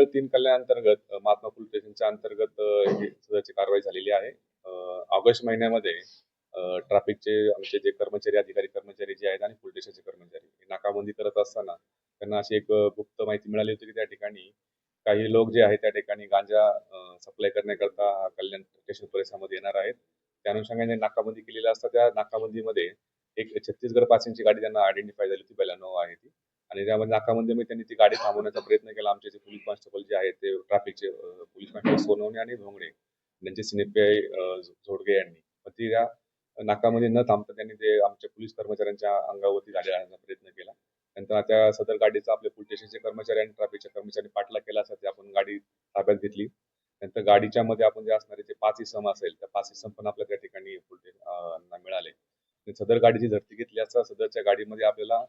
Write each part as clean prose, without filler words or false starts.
परिमंडळ 3 कल्याणांतर्गत महात्मा फुले स्टेशनच्या अंतर्गत ही सदरची कारवाई झालेली आहे. ऑगस्ट महिन्यामध्ये ट्रॅफिकचे आमचे जे कर्मचारी, अधिकारी कर्मचारी जे आहेत आणि पोलीस स्टेशनचे कर्मचारी हे नाकाबंदी करत असताना त्यांना अशी एक गुप्त माहिती मिळाली होती की त्या ठिकाणी काही लोक जे आहेत त्या ठिकाणी गांजा सप्लाय करण्याकरता कल्याण स्टेशन परिसरामध्ये येणार आहेत. त्या अनुषंगाने नाकाबंदी केलेली असता त्या नाकाबंदीमध्ये एक छत्तीसगड पासिंगची गाडी त्यांना आयडेंटिफाय झाली होती, बेलानो आहे ती. आणि त्यामध्ये नाकाबंदीमध्ये त्यांनी ती गाडी थांबवण्याचा प्रयत्न केला. आमचे जे पोलीस कॉन्स्टेबल जे आहेत ते ट्रॅफिकचे पोलीस कॉन्स्टेबल सोनवणे आणि भोंगडे त्यांचे सिनियर पीआय झोडगे यांनी मग ती त्या नाकामध्ये न थांबता त्यांनी ते आमच्या पोलीस कर्मचाऱ्यांच्या अंगावरती गाडी आणण्याचा प्रयत्न केला. नंतर त्या सदर गाडीचा आपल्या पोलीस स्टेशनचे कर्मचारी आणि ट्रॅफिकच्या कर्मचाऱ्यांनी पाठलाग केला असता ते आपण गाडी ताब्यात घेतली. नंतर गाडीच्या मध्ये आपण जे असणारे जे 5 इसम असेल त्या 5 इसम पण आपल्या त्या ठिकाणी मिळाले. सदर गाडीची झडती घेतली असता सदरच्या गाडीमध्ये आपल्याला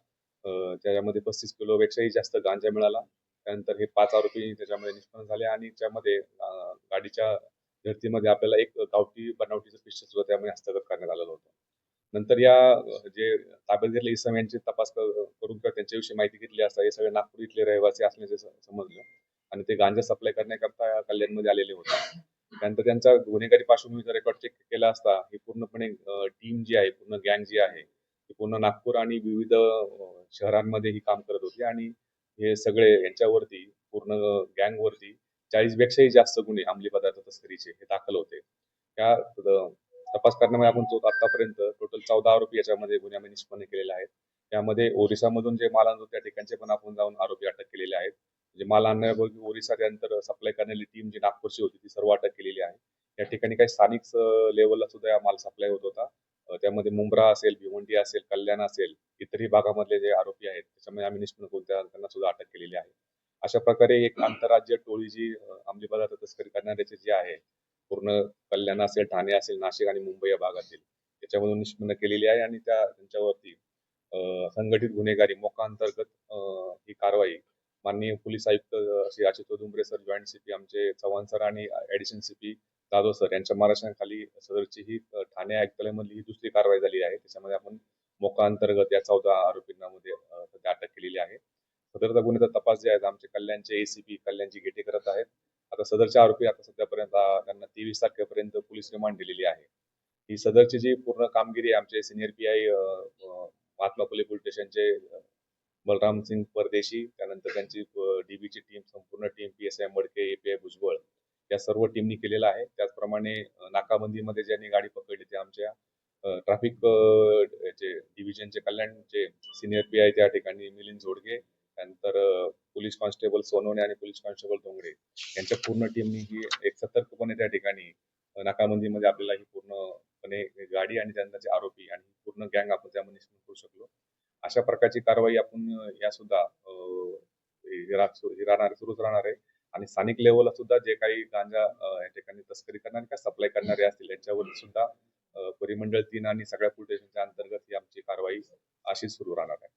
त्याच्यामध्ये 35 किलोपेक्षाही जास्त गांजा मिळाला. त्यानंतर हे 5 आरोपी त्याच्यामध्ये निष्पन्न झाले आणि त्यामध्ये गाडीच्या झडतीमध्ये आपल्याला एक गावठी बनावटीचं पिस्टल सुद्धा त्यामध्ये हस्तगत करण्यात आलेलं होतं. नंतर या जे ताब्यात घेतले इसम यांची तपास करून किंवा त्यांच्याविषयी माहिती घेतली असता हे सगळे नागपूर इथले रहिवासी असल्याचे समजलं आणि ते गांजा सप्लाय करण्याकरता कल्याणमध्ये आलेले होते. त्यानंतर त्यांचा गुन्हेगारी पार्श्वभूमीचा रेकॉर्ड चेक केला असता ही पूर्णपणे टीम जी आहे, पूर्ण गँग जी आहे ती पूर्ण नागपूर आणि विविध शहरांमध्ये ही काम करत होती आणि हे सगळे यांच्यावरती पूर्ण गँगवरती 40 पेक्षाही जास्त गुन्हे अंमली पदार्थ तस्करीचे हे दाखल होते. त्या तपास करण्यामध्ये आपण आतापर्यंत टोटल 14 आरोपी याच्यामध्ये गुन्ह्यामध्ये निष्पन्न केलेले आहेत. त्यामध्ये ओरिसामधून जे माल आणतो त्या ठिकाणचे पण आपण जाऊन आरोपी अटक केलेले आहेत. म्हणजे माल आणण्यापूर्वी ओरिसा त्यानंतर सप्लाय करणारी टीम जी नागपूरची होती ती सर्व अटक केलेली आहे. या ठिकाणी काही स्थानिक लेवलला सुद्धा हा माल सप्लाय होत होता. त्यामध्ये मुंब्रा असेल, भिवंडी असेल, कल्याण असेल, इतरही भागामधले जे आरोपी आहेत त्याच्यामध्ये आम्ही निष्पन्न करून त्यांना सुद्धा अटक केलेली आहे. अशा प्रकारे एक आंतरराज्य टोळी जी अंमली पदार्थ तस्करी करणाऱ्याचे जे आहे पूर्ण कल्याण असेल, ठाणे असेल, नाशिक आणि मुंबई या भागातील त्याच्यामधून निष्पन्न केलेली आहे आणि त्यांच्यावरती संघटित गुन्हेगारी मोका अंतर्गत ही कारवाई माननीय पोलीस आयुक्त Shri Ashutosh Dumbre sir, joint CP आमचे चव्हाण सर आणि ऍडिशनल सीपी जाधव सर यांच्या मार्गदर्शनाखाली सदरची ही ठाणे आयुक्तालयामधली ही दुसरी कारवाई झाली आहे. त्याच्यामध्ये आपण मोका अंतर्गत या 14 आरोपींना मध्ये सध्या अटक केलेली आहे. सदरचा गुन्ह्याचा तपास जे आहे आमचे कल्याणचे एसीपी कल्याणची गेटे करत आहेत. आता सदरचे आरोपी आता सध्यापर्यंत त्यांना 23 तारखेपर्यंत पोलीस रिमांड दिलेली आहे. ही सदरची जी पूर्ण कामगिरी आहे आमचे senior PI Mahatma Phule police स्टेशनचे बलराम सिंग परदेशी, त्यानंतर त्यांची डीबीची टीम, संपूर्ण टीम, पीएसआय मडके, एपीआय भुजबळ या सर्व टीमनी केलेला आहे. त्याचप्रमाणे नाकाबंदीमध्ये ज्यांनी गाडी पकडली ते आमच्या ट्रॅफिक डिव्हिजनचे कल्याणचे सिनियर पीआय त्या ठिकाणी मिलिंद झोडगे, त्यानंतर पोलीस कॉन्स्टेबल सोनवणे आणि पोलीस कॉन्स्टेबल डोंगरे यांच्या पूर्ण टीमनी ही एक सतर्कपणे त्या ठिकाणी नाकाबंदीमध्ये आपल्याला ही पूर्णपणे गाडी आणि त्यांचे आरोपी आणि पूर्ण गँग आपण त्यामध्ये करू शकलो. अशा प्रकारची कारवाई आपण या सुद्धा सुरूच राहणार आहे आणि स्थानिक लेवलला सुद्धा जे काही गांजा या ठिकाणी तस्करी करणारे किंवा सप्लाय करणारे असतील यांच्यावर सुद्धा परिमंडळ 3 आणि सगळ्या पोलीस स्टेशनच्या अंतर्गत ही आमची कारवाई अशी सुरू राहणार आहे.